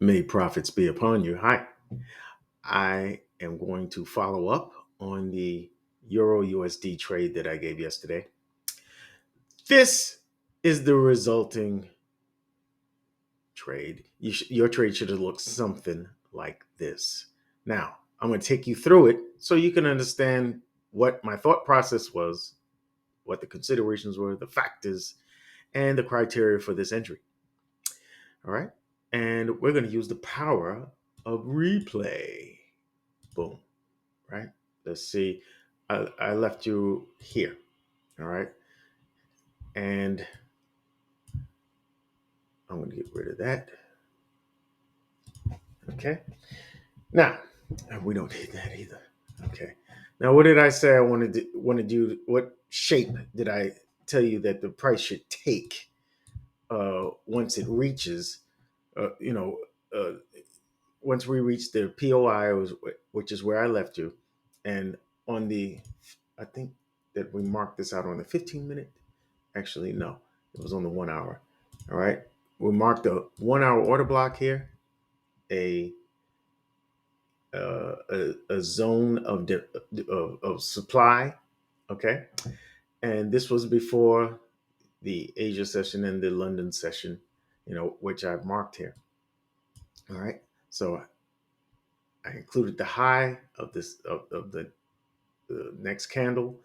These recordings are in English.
May profits be upon you. Hi, I am going to follow up on the Euro USD trade that I gave yesterday. This is the resulting trade. Your trade should have looked something like this. Now, I'm going to take you through it so you can understand what my thought process was, what the considerations were, the factors, and the criteria for this entry. All right. And we're going to use the power of replay. Boom. Right. Let's see. I left you here. All right. And I'm going to get rid of that. Okay. Now, we don't need that either. Okay. Now, what did I say I want to do? What shape did I tell you that the price should take once it reaches, uh, you know, uh, once we reach the POI, which is where I left you, and on the, I think that we marked this out on the 15 minute. Actually, no, it was on the 1 hour. All right, we marked a 1 hour order block here, a a zone of supply. Okay, and this was before the Asia session and the London session, which I've marked here. All right, so I included the high of this of the next candle,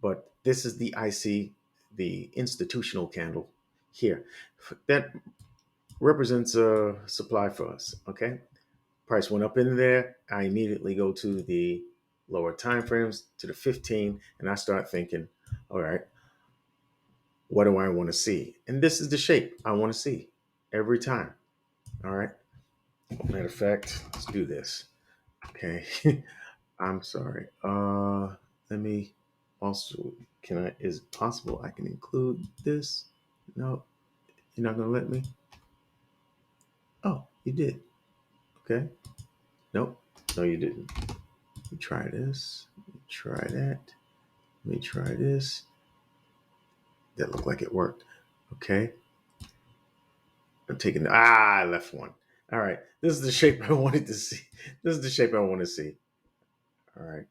but this is the IC, the institutional candle here. That represents a supply for us. Okay, price went up in there. I immediately go to the lower time frames, to the 15, and I start thinking, all right, what do I want to see? And this is the shape I want to see every time. All right. Matter of fact, let's do this. Okay. I'm sorry. Let me also, is it possible I can include this? No, you're not gonna let me? Oh, you did. Okay. Nope. No, you didn't. Let me try this. Let me try that. Let me try this. That looked like it worked. Okay. I'm taking I left one. All right. This is the shape I wanted to see. This is the shape I want to see. All right.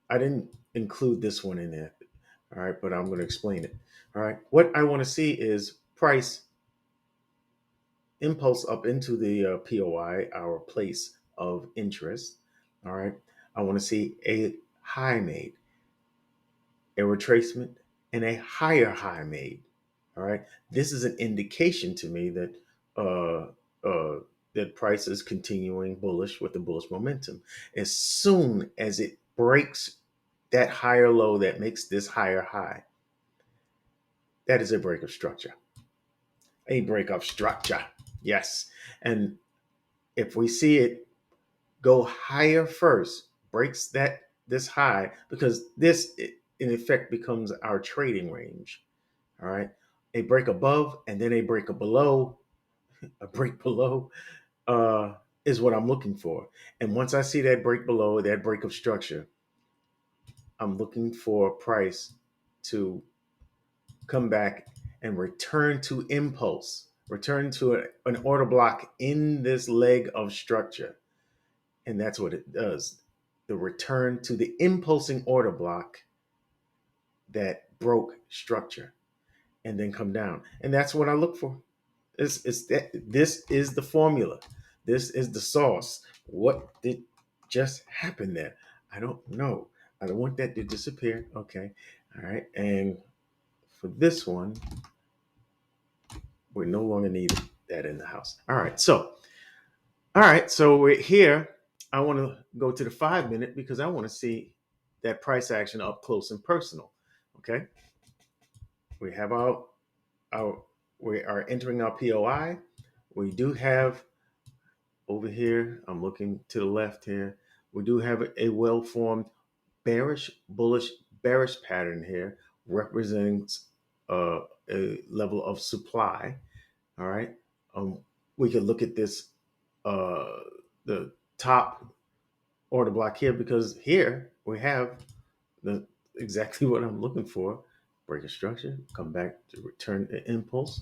I didn't include this one in there. All right, but I'm going to explain it. All right. What I want to see is price impulse up into the POI, our place of interest. All right. I want to see a high made, a retracement, and a higher high made. All right. This is an indication to me that uh, that price is continuing bullish with the bullish momentum. As soon as it breaks that higher low that makes this higher high, that is a break of structure. A break of structure. Yes. And if we see it go higher first, breaks this high, because this in effect becomes our trading range. All right. A break above and then a break below, a break below is what I'm looking for. And once I see that break below, that break of structure, I'm looking for price to come back and return to impulse, return to an order block in this leg of structure. And that's what it does. The return to the impulsing order block that broke structure and then come down. And that's what I look for. This is the formula. This is the sauce. What did just happen there? I don't know. I don't want that to disappear. Okay. All right. And for this one, we no longer need that in the house. All right. So we're here. I want to go to the 5 minute because I want to see that price action up close and personal. Okay. We have our we are entering our POI. We do have over here, I'm looking to the left here. We do have a well-formed bearish, bullish, bearish pattern here, representing a level of supply. All right. We could look at this, uh, the top order block here, because here we have the exactly what I'm looking for. Break a structure, come back to return the impulse,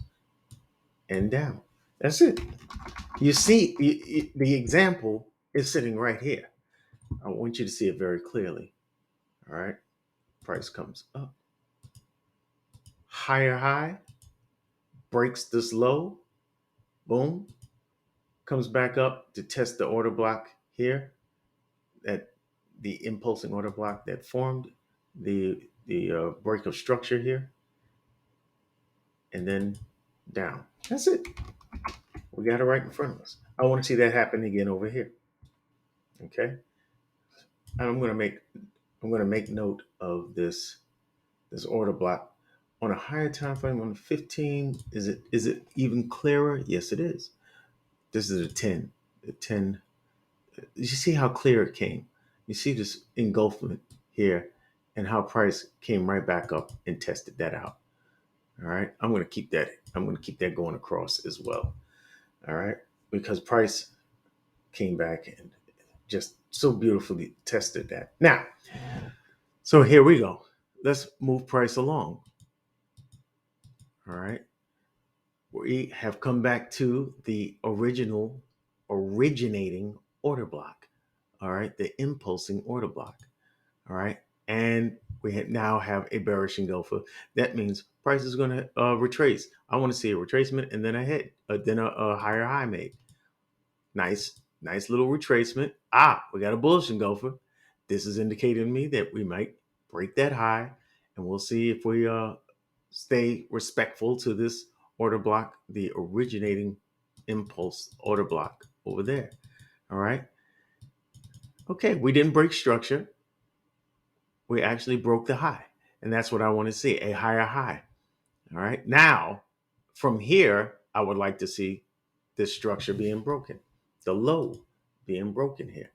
and down. That's it. You see, the example is sitting right here. I want you to see it very clearly. All right. Price comes up. Higher high, breaks this low, boom, comes back up to test the order block here, that the impulsing order block that formed the break of structure here, and then down. That's it. We got it right in front of us. I want to see that happen again over here. Okay. And I'm gonna make note of this order block on a higher time frame. On the 15, is it even clearer? Yes, it is. This is a 10. The 10. You see how clear it came. You see this engulfment here, and how price came right back up and tested that out. All right. I'm gonna keep that. I'm gonna keep that going across as well. All right, because price came back and just so beautifully tested that. Now, so here we go. Let's move price along. All right. We have come back to the originating order block. All right. The impulsing order block. All right. And now have a bearish engulfer. That means price is going to retrace. I want to see a retracement and then a hit, then a higher high made. Nice little retracement. We got a bullish engulfer. This is indicating to me that we might break that high, and we'll see if we stay respectful to this order block, the originating impulse order block over there. All right. Okay, we didn't break structure. We actually broke the high, and that's what I want to see, a higher high. All right. Now, from here, I would like to see this structure being broken, the low being broken here.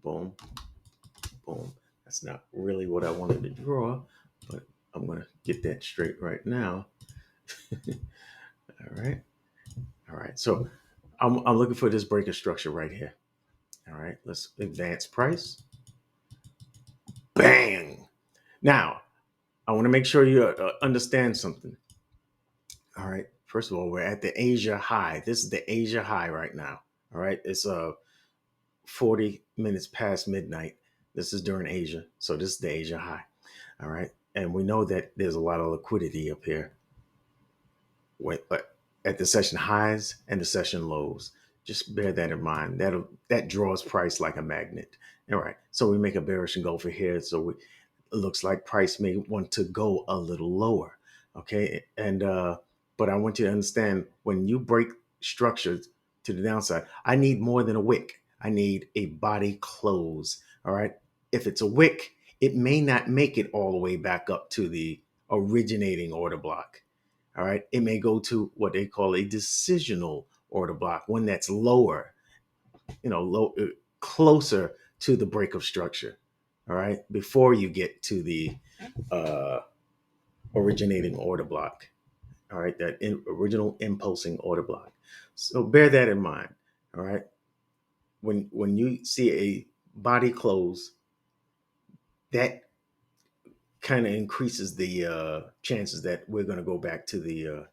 Boom, boom. That's not really what I wanted to draw, but I'm going to get that straight right now. All right. All right. So I'm looking for this breaker structure right here. All right. Let's advance price. Bang. Now, I want to make sure you understand something. All right. First of all, we're at the Asia high. This is the Asia high right now. All right. It's 40 minutes past midnight. This is during Asia. So this is the Asia high. All right. And we know that there's a lot of liquidity up here at the session highs and the session lows. Just bear that in mind. That draws price like a magnet. All right. So we make a bearish engulfer here. So it looks like price may want to go a little lower. Okay. And but I want you to understand, when you break structures to the downside, I need more than a wick. I need a body close. All right. If it's a wick, it may not make it all the way back up to the originating order block. All right. It may go to what they call a decisional order block, one that's lower, closer to the break of structure. All right. Before you get to the uh, originating order block. All right. That original impulsing order block. So bear that in mind. All right. When you see a body close, that kind of increases the chances that we're going to go back to the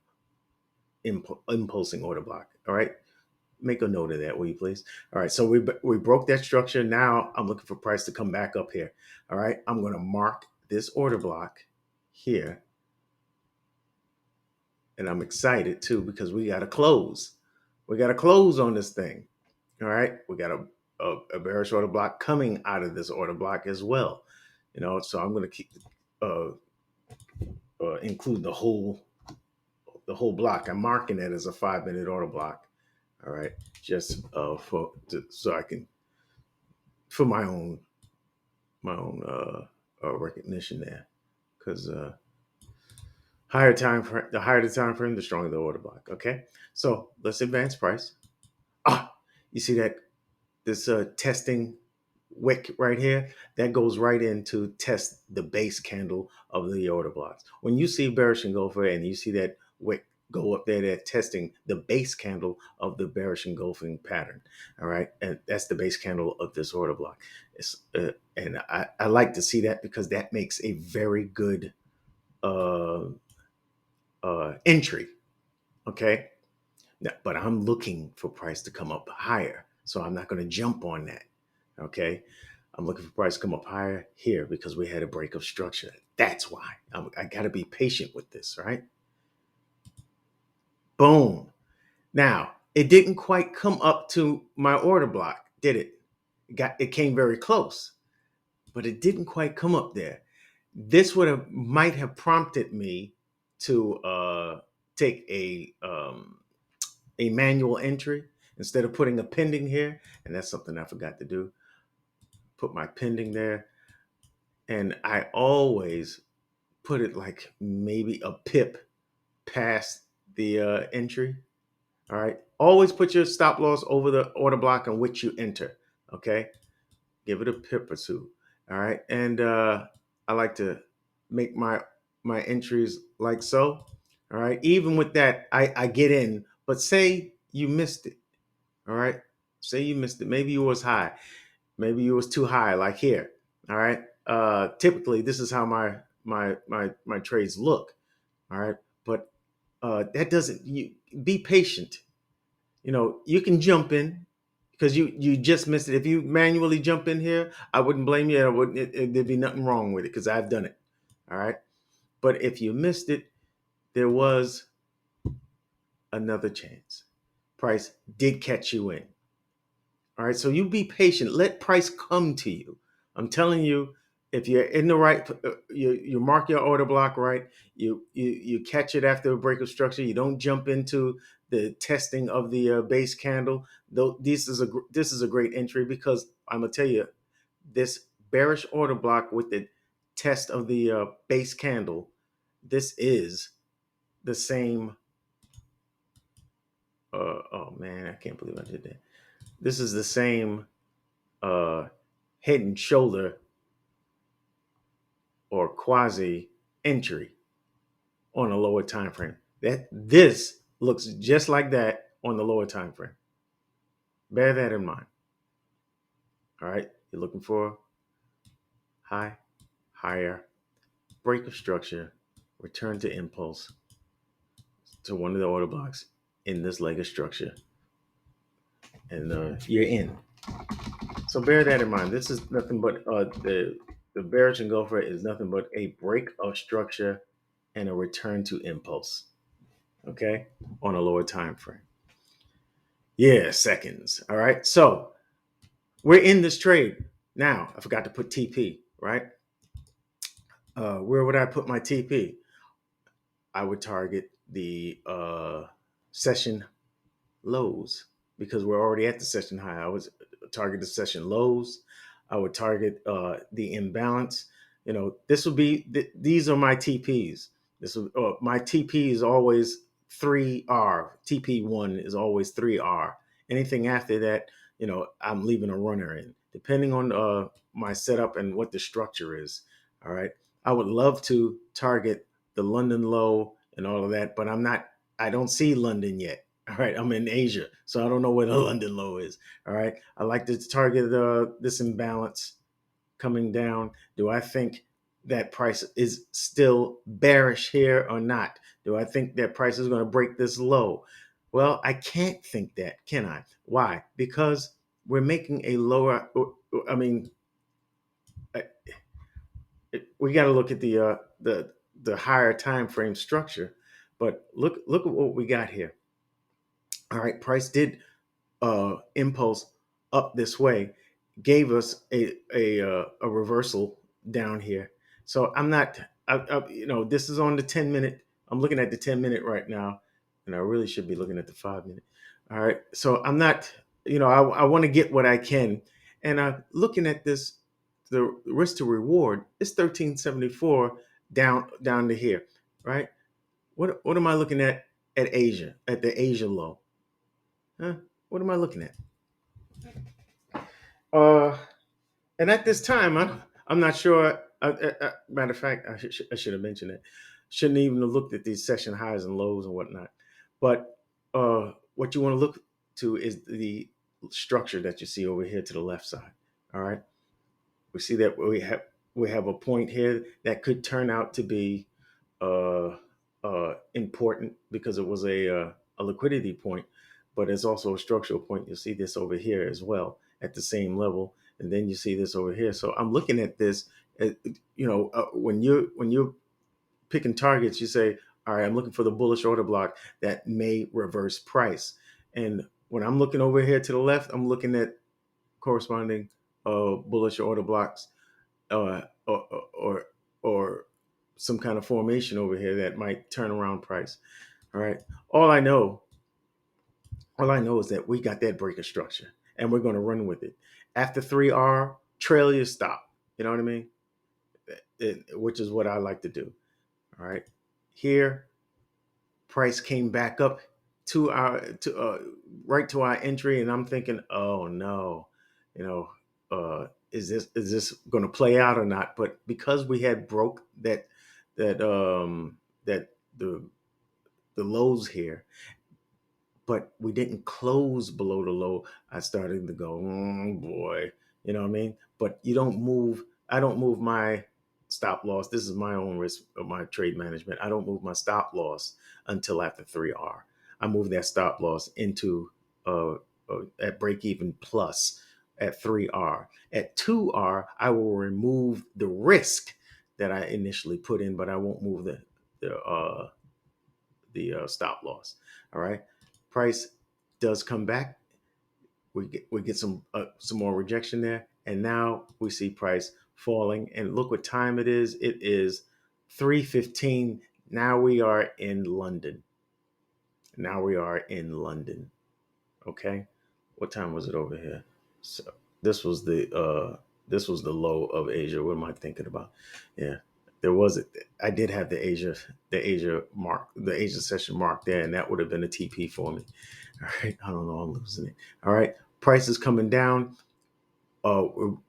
impulsing order block. All right. Make a note of that, will you please? All right. So we broke that structure. Now I'm looking for price to come back up here. All right. I'm going to mark this order block here. And I'm excited too, because we got to close. We got to close on this thing. All right. We got a bearish order block coming out of this order block as well. So I'm going to keep include the whole block. I'm marking it as a 5-minute order block. All right, just so I can, for my own recognition there, because the higher the time frame, the stronger the order block. Okay, so let's advance price. You see that this testing wick right here, that goes right in to test the base candle of the order blocks. When you see bearish engulfer and you see that wick go up there, they're testing the base candle of the bearish engulfing pattern. All right. And that's the base candle of this order block. And I like to see that, because that makes a very good entry. Okay. But I'm looking for price to come up higher. So I'm not going to jump on that. Okay. I'm looking for price to come up higher here because we had a break of structure. That's why I got to be patient with this, right? Boom. Now, it didn't quite come up to my order block, did it? It came very close, but it didn't quite come up there. This might have prompted me to take a manual entry instead of putting a pending here, and that's something I forgot to do. Put my pending there, and I always put it like maybe a pip past the entry. All right. Always put your stop loss over the order block in which you enter. Okay. Give it a pip or two. All right. And I like to make my entries like so. All right. Even with that, I get in. But say you missed it. All right. Say you missed it. Maybe you was high. Maybe you was too high, like here. All right. Typically, this is how my trades look. All right. But that doesn't. You be patient. You can jump in because you just missed it. If you manually jump in here, I wouldn't blame you. I wouldn't. There'd be nothing wrong with it because I've done it. All right. But if you missed it, there was another chance. Price did catch you in. All right, so you be patient. Let price come to you. I'm telling you, if you're in the right, you mark your order block right. You catch it after a break of structure. You don't jump into the testing of the base candle. Though this is a great entry because I'm gonna tell you this bearish order block with the test of the base candle. This is the same. Oh man, I can't believe I did that. This is the same uh, head and shoulder or quasi entry on a lower time frame. This looks just like that on the lower time frame. Bear that in mind. All right, you're looking for high, higher, break of structure, return to impulse to one of the order blocks in this leg of structure, and you're in. So bear that in mind. This is nothing but the bearish engulfer is nothing but a break of structure and a return to impulse. Okay, on a lower time frame. Yeah, seconds. All right. So we're in this trade now. I forgot to put TP. Right. Where would I put my TP? I would target the session lows because we're already at the session high. I would target the session lows. I would target the imbalance. This would be these are my TPs. My TP is always 3R. TP1 is always 3R. Anything after that, I'm leaving a runner in, depending on my setup and what the structure is. All right. I would love to target the London low and all of that, but I don't see London yet. All right, I'm in Asia, so I don't know where the London low is. All right, I like to target this imbalance coming down. Do I think that price is still bearish here or not? Do I think that price is going to break this low? Well, I can't think that, can I? Why? Because we're making a lower. I mean, we got to look at the higher time frame structure. But look at what we got here. All right, price did impulse up this way, gave us a reversal down here. So I'm not, this is on the 10 minute. I'm looking at the 10 minute right now, and I really should be looking at the 5 minute. All right, so I'm not, I want to get what I can, and I'm looking at this. The risk to reward is 1374 down to here, right? What am I looking at Asia at the Asia low? Huh? What am I looking at? Uh, and at this time, I'm not sure. Matter of fact, I should have mentioned it. Shouldn't even have looked at these session highs and lows and whatnot. But what you want to look to is the structure that you see over here to the left side. All right, we see that we have a point here that could turn out to be important because it was a liquidity point, but it's also a structural point. You'll see this over here as well at the same level, and then you see this over here. So I'm looking at this. When you're picking targets, you say, all right, I'm looking for the bullish order block that may reverse price. And when I'm looking over here to the left, I'm looking at corresponding bullish order blocks, or some kind of formation over here that might turn around price. All right. All I know, all I know is that we got that breaker structure, and we're going to run with it. After 3R, trail your stop. You know what I mean? Which is what I like to do. All right. Here, price came back up to our right to our entry, and I'm thinking, oh no, you know, is this going to play out or not? But because we had broke that the lows here, but we didn't close below the low, I started to go, boy, you know what I mean? But you don't move. I don't move my stop loss. This is my own risk of my trade management. I don't move my stop loss until after 3R. I move that stop loss into at break even plus at 3R. At 2R, I will remove the risk that I initially put in, but I won't move the stop loss. All right. Price does come back. We get some more rejection there, and now we see price falling. And look what time it is. It is 3:15. Now we are in London. Now we are in London. Okay. What time was it over here? So this was the low of Asia. What am I thinking about? Yeah, there was it. I did have the Asia session mark there, and that would have been a TP for me. All right, I don't know, I'm losing it. All right, price is coming down.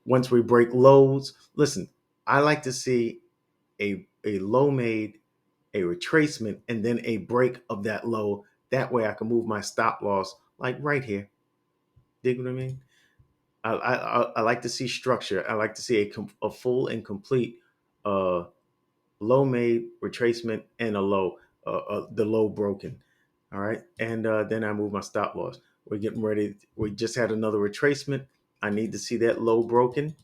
Once we break lows, listen, I like to see a low made, a retracement, and then a break of that low. That way I can move my stop loss like right here. Dig what I mean? I like to see structure. I like to see a full and complete uh, low made retracement and a low, the low broken. All right. And then I move my stop loss. We're getting ready. We just had another retracement. I need to see that low broken.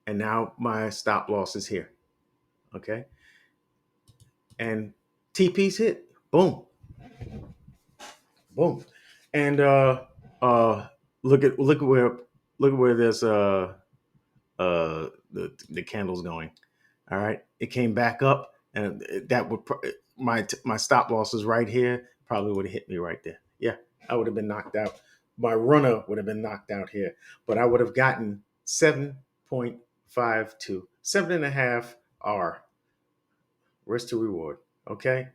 And now my stop loss is here. Okay. And TP's hit. Boom. Boom. And look at where this the candle's going. All right, it came back up, and that would my stop loss is right here. Probably would have hit me right there. Yeah, I would have been knocked out. My runner would have been knocked out here, but I would have gotten 7.52, 7.5R risk to reward. Okay,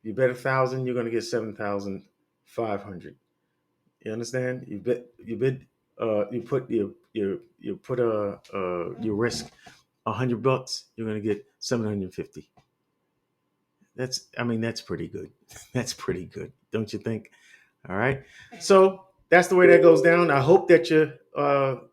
you bet 1,000, you're gonna get 7,500. You understand? You put you risk $100, you're gonna get 750. That's pretty good. That's pretty good, don't you think? All right. So that's the way that goes down. I hope that you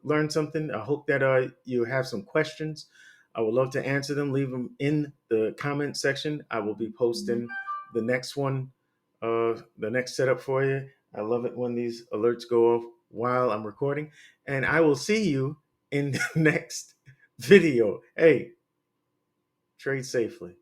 learned something. I hope that you have some questions. I would love to answer them. Leave them in the comment section. I will be posting the next one, the next setup for you. I love it when these alerts go off while I'm recording. And I will see you in the next video. Hey, trade safely.